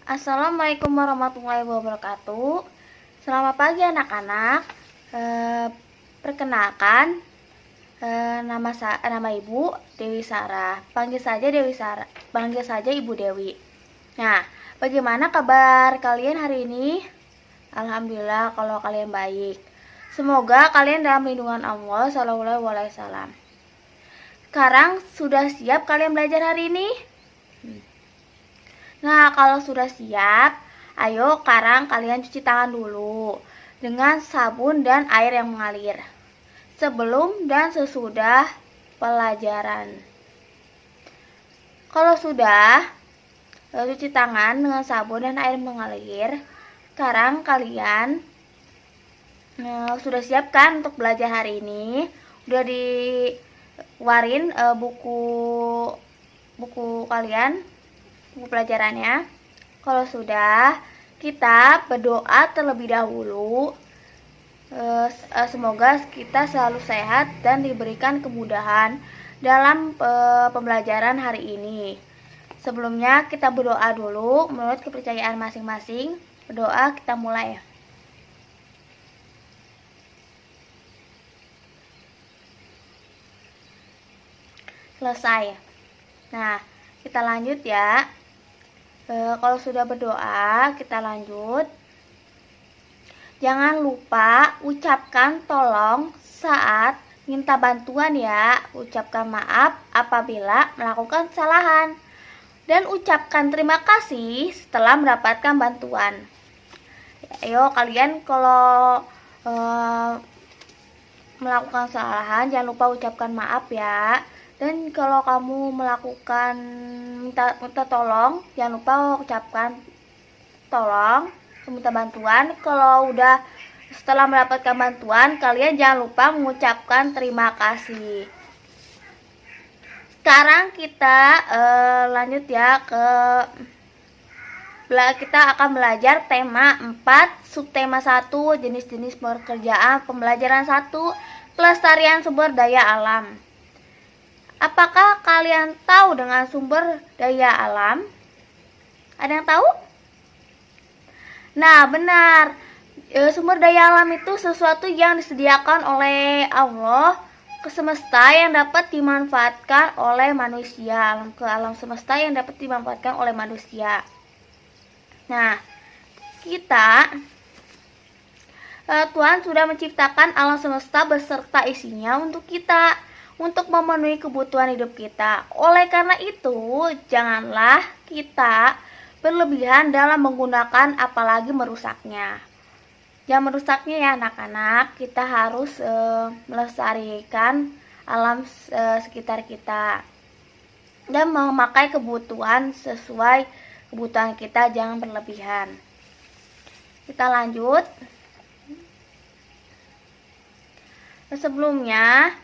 Assalamualaikum warahmatullahi wabarakatuh. Selamat pagi anak-anak. Perkenalkan, nama Ibu Dewi Sarah. Panggil saja Dewi Sarah. Panggil saja Ibu Dewi. Nah, bagaimana kabar kalian hari ini? Alhamdulillah kalau kalian baik. Semoga kalian dalam lindungan Allah Shallallahu Alaihi Wasallam. Sekarang sudah siap kalian belajar hari ini? Nah, kalau sudah siap, ayo sekarang kalian cuci tangan dulu dengan sabun dan air yang mengalir sebelum dan sesudah pelajaran. Kalau sudah cuci tangan dengan sabun dan air mengalir, sekarang kalian sudah siap kan untuk belajar hari ini? Udah dikeluarin buku kalian, buku pelajarannya. Kalau sudah, kita berdoa terlebih dahulu. Semoga kita selalu sehat dan diberikan kemudahan dalam pembelajaran hari ini. Sebelumnya kita berdoa dulu menurut kepercayaan masing-masing. Berdoa, kita mulai. Selesai. Nah, kita lanjut ya. Kalau sudah berdoa, kita lanjut. Jangan lupa ucapkan tolong saat minta bantuan ya. Ucapkan maaf apabila melakukan kesalahan. Dan ucapkan terima kasih setelah mendapatkan bantuan. Ayo kalian kalau melakukan kesalahan, jangan lupa ucapkan maaf ya. Dan kalau kamu melakukan minta tolong, jangan lupa ucapkan tolong, minta bantuan. Kalau udah setelah mendapatkan bantuan, kalian jangan lupa mengucapkan terima kasih. Sekarang kita lanjut ya kita akan belajar tema 4, subtema 1, jenis-jenis pekerjaan pembelajaran 1, pelestarian sumber daya alam. Apakah kalian tahu dengan sumber daya alam? Ada yang tahu? Nah, benar. Sumber daya alam itu sesuatu yang disediakan oleh Allah ke semesta yang dapat dimanfaatkan oleh manusia. Alam semesta yang dapat dimanfaatkan oleh manusia. Nah, Tuhan sudah menciptakan alam semesta beserta isinya untuk kita, untuk memenuhi kebutuhan hidup kita. Oleh karena itu, janganlah kita berlebihan dalam menggunakan apalagi merusaknya. Jangan merusaknya ya anak-anak. Kita harus melestarikan alam sekitar kita dan memakai kebutuhan sesuai kebutuhan kita, jangan berlebihan. Kita lanjut. Sebelumnya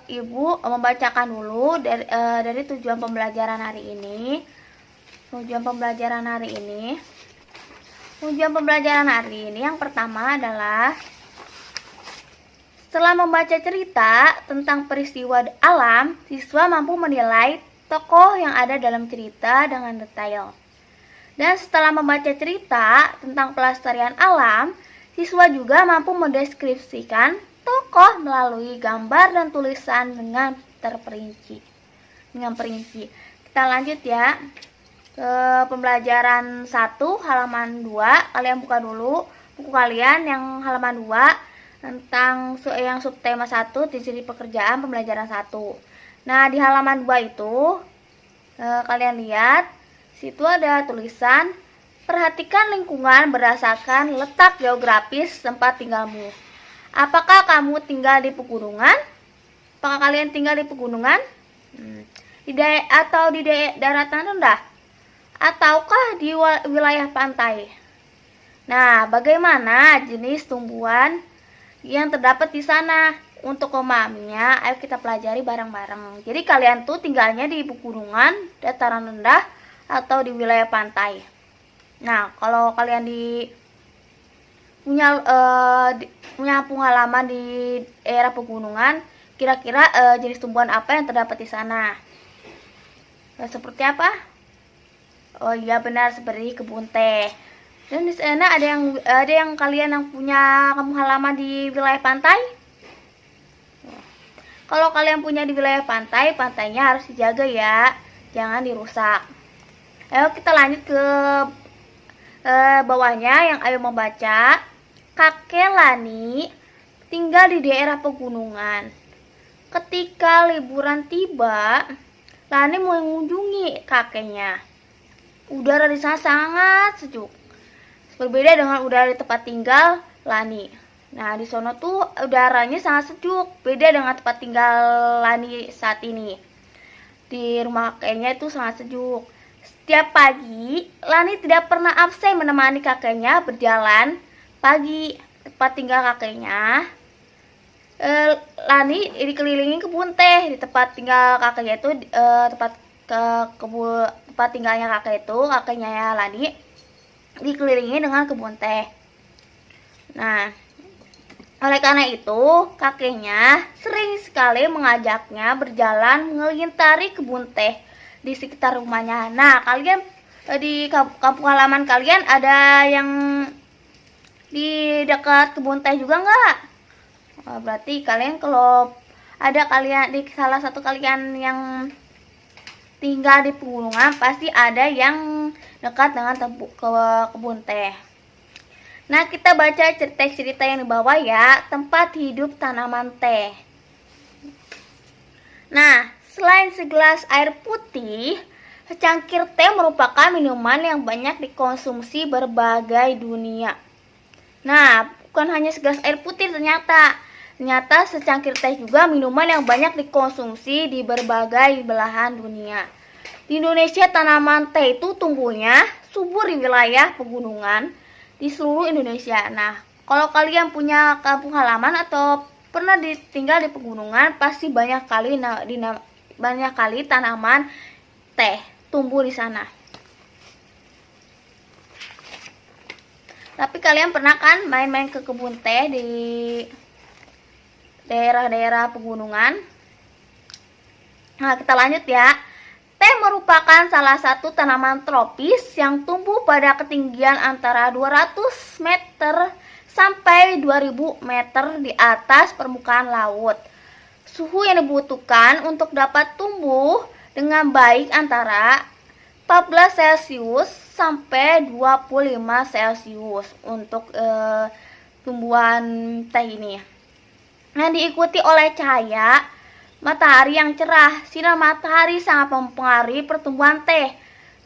Ibu membacakan dulu dari tujuan pembelajaran hari ini. Tujuan pembelajaran hari ini yang pertama adalah, setelah membaca cerita tentang peristiwa alam, siswa mampu menilai tokoh yang ada dalam cerita dengan detail. Dan setelah membaca cerita tentang pelestarian alam, siswa juga mampu mendeskripsikan tokoh melalui gambar dan tulisan dengan terperinci. Kita lanjut ya ke pembelajaran 1 halaman 2. Kalian buka dulu buku kalian yang halaman 2 tentang yang subtema 1, jenis pekerjaan pembelajaran 1. Nah, di halaman 2 itu kalian lihat situ ada tulisan, perhatikan lingkungan berdasarkan letak geografis tempat tinggalmu. Apakah kamu tinggal di pegunungan? Apakah kalian tinggal di pegunungan? Atau di daratan rendah? Ataukah di wilayah pantai? Nah, bagaimana jenis tumbuhan yang terdapat di sana? Untuk memahaminya, ayo kita pelajari bareng-bareng. Jadi kalian tuh tinggalnya di pegunungan, dataran rendah, atau di wilayah pantai. Nah, kalau kalian punya pengalaman di daerah pegunungan, kira-kira jenis tumbuhan apa yang terdapat di sana? Seperti apa? Oh iya benar, seperti kebun teh. Dan di sana ada yang kalian yang punya kampung halaman di wilayah pantai? Kalau kalian punya di wilayah pantai, pantainya harus dijaga ya, jangan dirusak. Ayo kita lanjut ke bawahnya yang ayo membaca. Kakek Lani tinggal di daerah pegunungan. Ketika liburan tiba, Lani mengunjungi kakeknya. Udara di sana sangat sejuk. Berbeda dengan udara di tempat tinggal Lani. Nah, di sono tuh udaranya sangat sejuk, beda dengan tempat tinggal Lani saat ini. Di rumah kakeknya itu sangat sejuk. Setiap pagi, Lani tidak pernah absen menemani kakeknya berjalan pagi. Tempat tinggal kakeknya, Lani dikelilingi kebun teh. Di tempat tinggal kakeknya itu tempat tinggalnya kakeknya Lani dikelilingi dengan kebun teh. Nah, oleh karena itu, kakeknya sering sekali mengajaknya berjalan melintari kebun teh di sekitar rumahnya. Nah, kalian di kampung halaman kalian ada yang di dekat kebun teh juga nggak? Berarti kalian kalau ada kalian di salah satu kalian yang tinggal di pegunungan, pasti ada yang dekat dengan kebun teh. Nah, kita baca cerita-cerita yang di bawah ya, tempat hidup tanaman teh. Nah, selain segelas air putih, secangkir teh merupakan minuman yang banyak dikonsumsi berbagai dunia. Nah, bukan hanya segelas air putih ternyata secangkir teh juga minuman yang banyak dikonsumsi di berbagai belahan dunia. Di Indonesia, tanaman teh itu tumbuhnya subur di wilayah pegunungan di seluruh Indonesia. Nah, kalau kalian punya kampung halaman atau pernah tinggal di pegunungan, pasti banyak kali tanaman teh tumbuh di sana. Tapi kalian pernah kan main-main ke kebun teh di daerah-daerah pegunungan? Nah, kita lanjut ya. Teh merupakan salah satu tanaman tropis yang tumbuh pada ketinggian antara 200 meter sampai 2000 meter di atas permukaan laut. Suhu yang dibutuhkan untuk dapat tumbuh dengan baik antara 14 Celcius sampai 25 Celcius untuk tumbuhan teh ini. Nah, diikuti oleh cahaya matahari yang cerah. Sinar matahari sangat mempengaruhi pertumbuhan teh.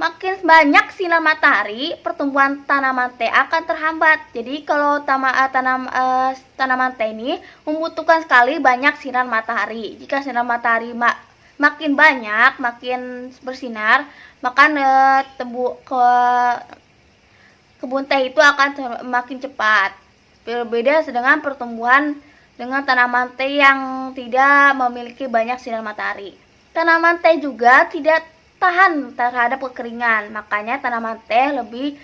Makin banyak sinar matahari, pertumbuhan tanaman teh akan terhambat. Jadi kalau tanaman teh ini membutuhkan sekali banyak sinar matahari. Jika sinar matahari makin banyak, makin bersinar, maka kebun teh itu akan makin cepat. Berbeda dengan pertumbuhan dengan tanaman teh yang tidak memiliki banyak sinar matahari. Tanaman teh juga tidak tahan terhadap kekeringan, makanya tanaman teh lebih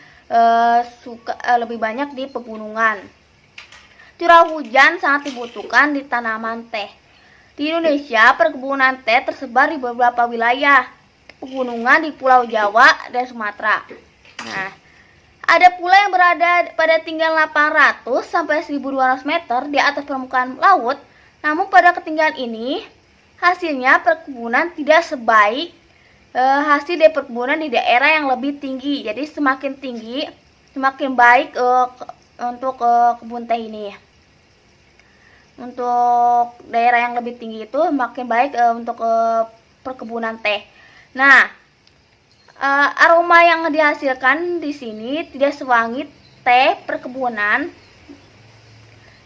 banyak di pegunungan. Curah hujan sangat dibutuhkan di tanaman teh. Di Indonesia, perkebunan teh tersebar di beberapa wilayah pegunungan di Pulau Jawa dan Sumatera. Nah, ada pula yang berada pada ketinggian 800 sampai 1200 meter di atas permukaan laut. Namun pada ketinggian ini, hasilnya perkebunan tidak sebaik hasil dari perkebunan di daerah yang lebih tinggi. Jadi semakin tinggi, semakin baik untuk kebun teh ini. Untuk daerah yang lebih tinggi itu makin baik untuk perkebunan teh. Nah, aroma yang dihasilkan di sini tidak sewangi teh perkebunan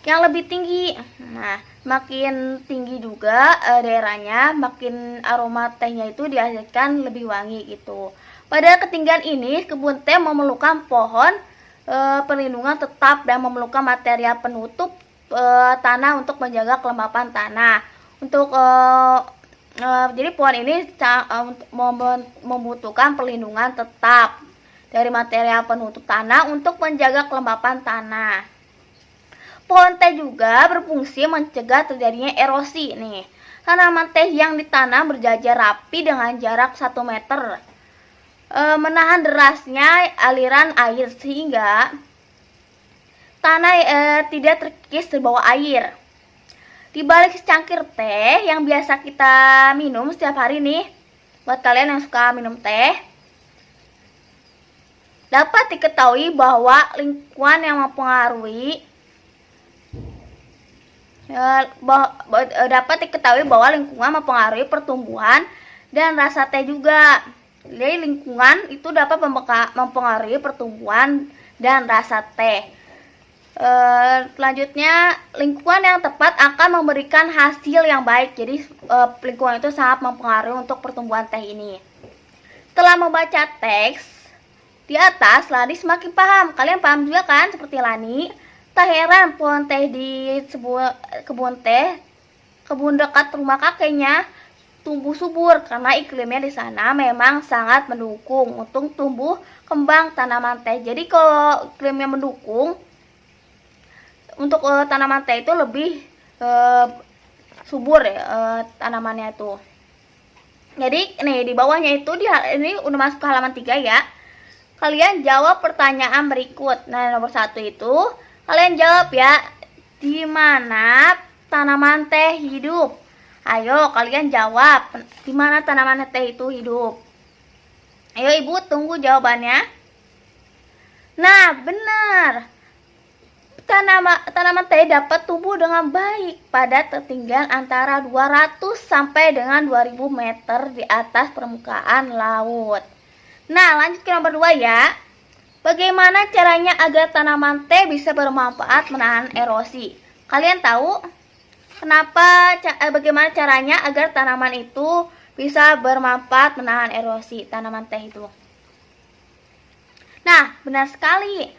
yang lebih tinggi. Nah, makin tinggi juga daerahnya, makin aroma tehnya itu dihasilkan lebih wangi gitu. Pada ketinggian ini, kebun teh memerlukan pohon perlindungan tetap dan memerlukan material penutup tanah untuk menjaga kelembapan tanah. Jadi pohon ini membutuhkan perlindungan tetap dari material penutup tanah untuk menjaga kelembapan tanah. Pohon teh juga berfungsi mencegah terjadinya erosi nih. Tanaman teh yang ditanam berjajar rapi dengan jarak 1 meter. menahan derasnya aliran air sehingga tanah tidak terkikis di bawah air. Di balik secangkir teh yang biasa kita minum setiap hari nih, buat kalian yang suka minum teh, dapat diketahui bahwa lingkungan yang mempengaruhi pertumbuhan dan rasa teh juga. Jadi lingkungan itu dapat mempengaruhi pertumbuhan dan rasa teh. Selanjutnya, lingkungan yang tepat akan memberikan hasil yang baik. Jadi lingkungan itu sangat mempengaruhi untuk pertumbuhan teh ini. Setelah membaca teks di atas, Lani semakin paham. Kalian paham juga kan seperti Lani? Tak heran pohon teh di sebuah kebun dekat rumah kakeknya tumbuh subur karena iklimnya di sana memang sangat mendukung untuk tumbuh kembang tanaman teh. Jadi kalau iklimnya mendukung untuk tanaman teh itu lebih subur ya tanamannya itu. Jadi nih di bawahnya itu ini udah masuk ke halaman 3 ya. Kalian jawab pertanyaan berikut. Nah, nomor 1 itu kalian jawab ya, di mana tanaman teh hidup? Ayo kalian jawab, di mana tanaman teh itu hidup? Ayo ibu tunggu jawabannya. Nah, benar. Tanaman teh dapat tumbuh dengan baik pada ketinggian antara 200 sampai dengan 2000 meter di atas permukaan laut. Nah, lanjut ke nomor 2 ya. Bagaimana caranya agar tanaman teh bisa bermanfaat menahan erosi? Kalian tahu bagaimana caranya agar tanaman itu bisa bermanfaat menahan erosi tanaman teh itu? Nah, benar sekali.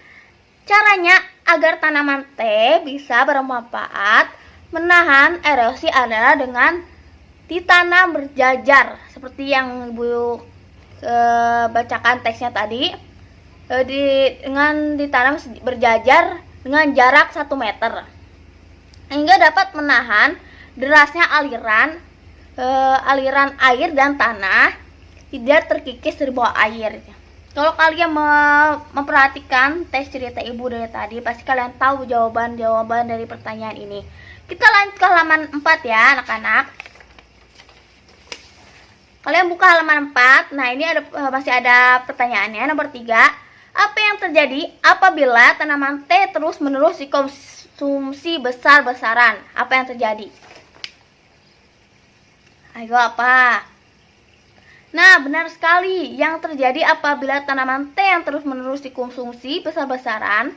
Caranya agar tanaman teh bisa bermanfaat menahan erosi adalah dengan ditanam berjajar seperti yang Ibu bacakan teksnya tadi. Dengan ditanam berjajar dengan jarak 1 meter hingga dapat menahan derasnya aliran air dan tanah tidak terkikis di bawah air. Kalau kalian memperhatikan tes cerita ibu dari tadi, pasti kalian tahu jawaban dari pertanyaan ini. Kita lanjut ke halaman 4 ya anak-anak. Kalian buka halaman 4. Nah, ini masih ada pertanyaannya. Nomor 3, apa yang terjadi apabila tanaman teh terus-menerus dikonsumsi besar-besaran? Apa yang terjadi? Ayo apa? Nah, benar sekali. Yang terjadi apabila tanaman teh yang terus-menerus dikonsumsi besar-besaran,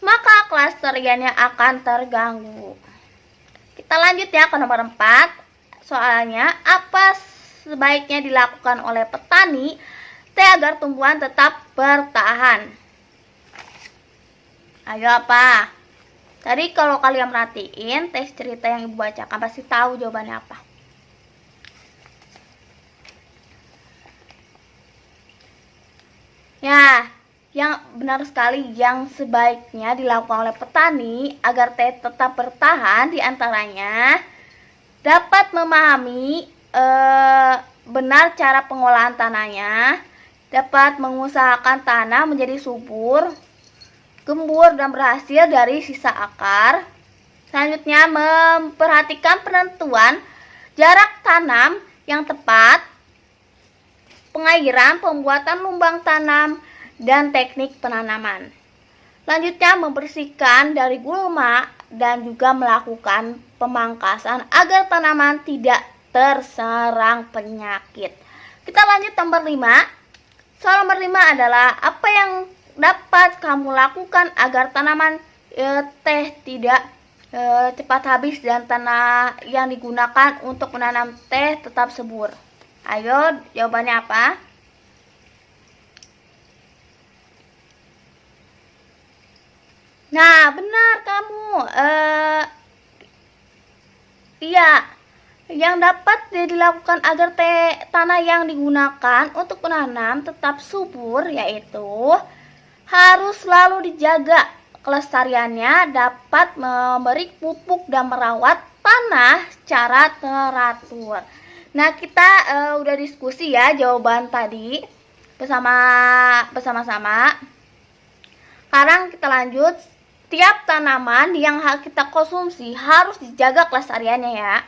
maka kelestariannya akan terganggu. Kita lanjut ya ke nomor 4. Soalnya, apa sebaiknya dilakukan oleh petani teh agar tumbuhan tetap bertahan? Ayo apa? Tadi kalau kalian perhatiin teks cerita yang ibu bacakan, pasti tahu jawabannya apa. Ya, yang benar sekali, yang sebaiknya dilakukan oleh petani agar teh tetap bertahan diantaranya dapat memahami benar cara pengolahan tanahnya, dapat mengusahakan tanah menjadi subur, gembur dan berhasil dari sisa akar. Selanjutnya, memperhatikan penentuan jarak tanam yang tepat, pengairan, pembuatan lubang tanam, dan teknik penanaman. Selanjutnya, membersihkan dari gulma dan juga melakukan pemangkasan agar tanaman tidak terserang penyakit. Kita lanjut nomor 5. Soal nomor 5 adalah apa yang dapat kamu lakukan agar tanaman teh tidak cepat habis dan tanah yang digunakan untuk menanam teh tetap subur. Ayo, jawabannya apa? Nah, benar kamu. Iya, yang dapat dilakukan agar tanah yang digunakan untuk menanam tetap subur yaitu harus selalu dijaga kelestariannya, dapat memberi pupuk dan merawat tanah secara teratur. Nah, kita udah diskusi ya jawaban tadi. bersama-sama. Sekarang kita lanjut. Tiap tanaman yang kita konsumsi harus dijaga kelestariannya ya.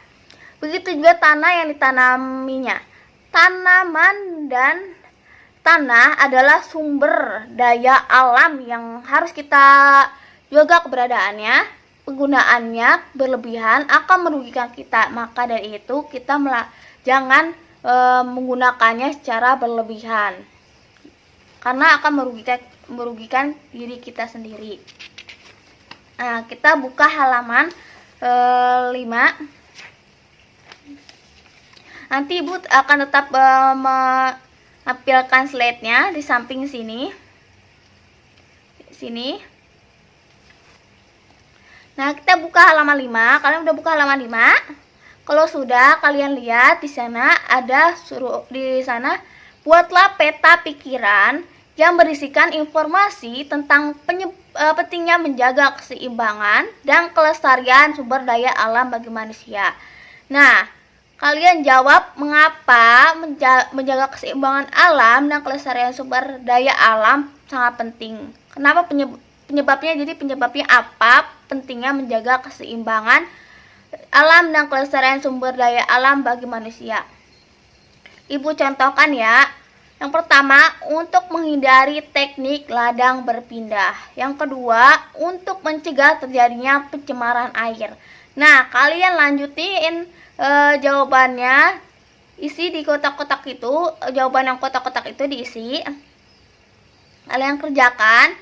Begitu juga tanah yang ditanaminya. Tanaman dan tanah adalah sumber daya alam yang harus kita jaga keberadaannya. Penggunaannya berlebihan akan merugikan kita. Maka dari itu kita jangan menggunakannya secara berlebihan. Karena akan merugikan diri kita sendiri. Nah, kita buka halaman 5. Nanti Ibu akan tetap menampilkan slide-nya di samping sini. Nah, kita buka halaman 5. Kalian udah buka halaman 5? Kalau sudah, kalian lihat di sana ada buatlah peta pikiran yang berisikan informasi tentang pentingnya menjaga keseimbangan dan kelestarian sumber daya alam bagi manusia. Nah, kalian jawab mengapa menjaga keseimbangan alam dan kelestarian sumber daya alam sangat penting. Kenapa penyebabnya? Jadi penyebabnya apa? Pentingnya menjaga keseimbangan alam dan kelestarian sumber daya alam bagi manusia. Ibu contohkan ya. Yang pertama, untuk menghindari teknik ladang berpindah. Yang kedua, untuk mencegah terjadinya pencemaran air. Nah, kalian lanjutin jawabannya. Isi di kotak-kotak itu, jawaban yang kotak-kotak itu diisi. Kalian kerjakan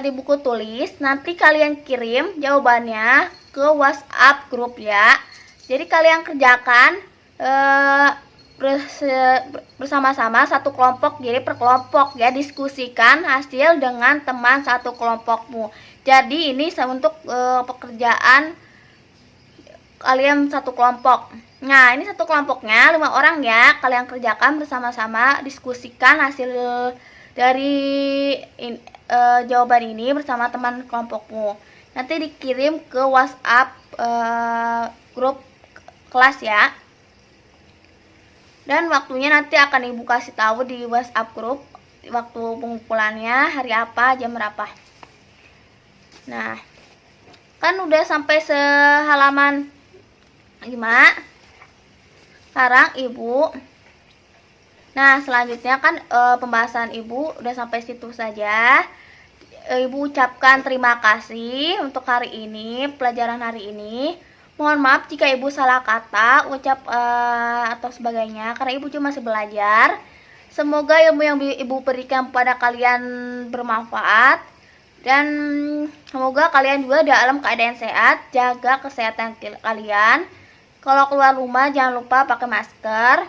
di buku tulis. Nanti kalian kirim jawabannya ke WhatsApp grup ya. Jadi kalian kerjakan bersama-sama satu kelompok, jadi per kelompok ya, diskusikan hasil dengan teman satu kelompokmu. Jadi ini untuk pekerjaan kalian satu kelompok. Nah, ini satu kelompoknya 5 orang ya, kalian kerjakan bersama-sama, diskusikan hasil dari jawaban ini bersama teman kelompokmu. Nanti dikirim ke WhatsApp grup kelas ya. Dan waktunya nanti akan Ibu kasih tahu di WhatsApp grup, waktu pengumpulannya hari apa, jam berapa. Nah, kan udah sampai halaman 5. Sekarang Ibu, nah selanjutnya kan pembahasan Ibu udah sampai situ saja. Ibu ucapkan terima kasih untuk hari ini, pelajaran hari ini. Mohon maaf jika Ibu salah kata, ucap atau sebagainya, karena Ibu cuma masih belajar. Semoga ilmu yang Ibu berikan kepada kalian bermanfaat. Dan semoga kalian juga dalam keadaan sehat, jaga kesehatan kalian. Kalau keluar rumah jangan lupa pakai masker.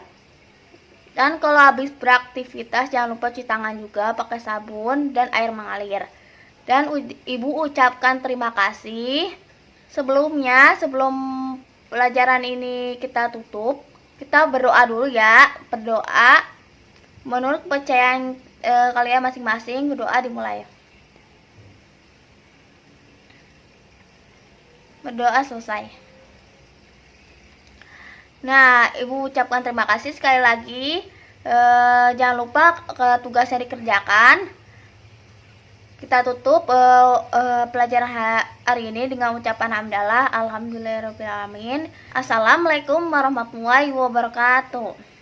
Dan kalau habis beraktivitas jangan lupa cuci tangan juga pakai sabun dan air mengalir. Dan Ibu ucapkan terima kasih. Sebelum pelajaran ini kita tutup, kita berdoa dulu ya. Berdoa menurut kepercayaan kalian masing-masing. Berdoa dimulai. Berdoa selesai. Nah, Ibu ucapkan terima kasih sekali lagi. Jangan lupa tugasnya dikerjakan. Kita tutup pelajaran hari ini dengan ucapan hamdalah. Alhamdulillahirabbil alamin. Assalamualaikum warahmatullahi wabarakatuh.